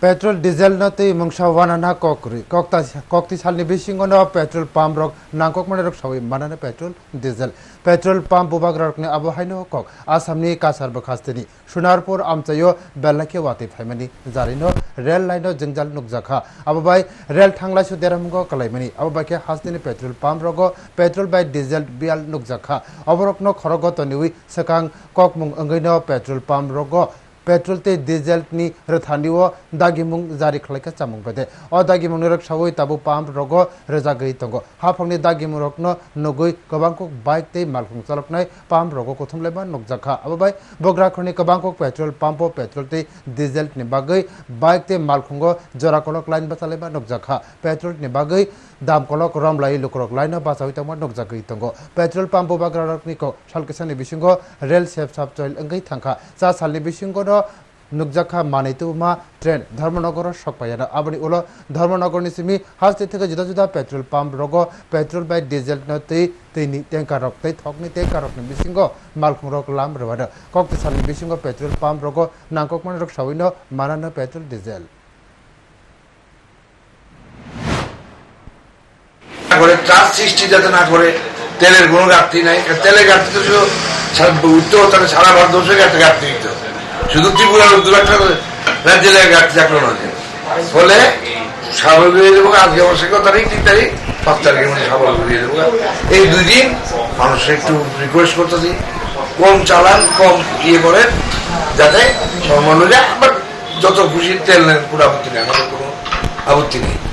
petrol diesel नते मंगसा वाना कोकरी कोक्ति सालनि बिसिंगनो पेट्रोल पाम्प रक नांगक माने रक सावै मानाने पेट्रोल डिजेल पेट्रोल पाम्प बुबाग रकने आबहायनो कक आसामनि कासार बखास्तेनि सुनारपुर आमचायो बेलनाके वाते फाइमानि जारिनो रेल लाइनो जंजाल नुकजाखा आबाबाय रेल थांलाय सुदेरामगो कलाइमानि आबाबाके हास्तेनि पेट्रोल पाम्प रगो पेट्रोल बाय डिजेल बियाल नुकजाखा अबरकनो खरगो तनिवि सकां ककमुंग अंगैनो पेट्रोल पाम्प रगो पेट्रोल ते डिजेल नि रथानिओ दागिमुंग जारि खलायका चामुंग बदे अ दागिमुंग रक सावै ताबु पाम्प रगो रजा गई तंगो हाफंनि दागिमुंग रकनो नगै गोबांको बाइक ते मालखुं चालकनाय पाम्प रगो कोथुमलेबा नगजाखा अबाय बग्राखरनि गोबांको पेट्रोल पाम्प पेट्रोल ते डिजेल नि बागै बाइक ते मालखुंगो जराकलक लाइन बसालेबा नगजाखा पेट्रोल नि बागै दाम कलक रमलाई लुकरक लाइन बासावै तंगो नगजागै तंगो पेट्रोल पाम्प बाग्रारकनि को सालकेसानि बिसिंगो रेल सेफ साब चयल अंगै थांखा सा सालनि बिसिंगो नुकजाखा मानितुमा ट्रेन धर्मनगर सकपायाना आबनि उलो धर्मनगरनि सिमी हास्ते थेके जुदा जुदा पेट्रोल पाम्प रगो पेट्रोल बाय डिजेल नते तेनि टेंकार रक तै थकनि टेंकार रकनि बिसिंगो मालखुं रक लाम रवादा कक्ति सालनि बिसिंगो पेट्रोल पाम्प रगो नांगक मन रक सावैनो मानानो पेट्रोल डिजेल করে ট্রাক সৃষ্টি যাতে না করে তেলের কোনো ঘাটতি নাই তেলের ঘাটতি তো শুধু উত্তর তাহলে সারা ভারতবর্ষে ঘাটতি দিত শুধু ত্রিপুরার উত্তর একটা রাজ্যের ঘাটতি থাকলো না ফলে স্বাভাবিক হয়ে যাবো আজকে অবশ্যই 3 তারিখ 5 তারিখের মধ্যে স্বাভাবিক হয়ে যাবো এই 2 দিন মানুষের একটু রিকোয়েস্ট করতেছি কম চালান কম করেন যাতে সব মানুষরা যত খুশি তেল নেন পুরো আপত্তি নেই আমাদের কোনো আপত্তি নেই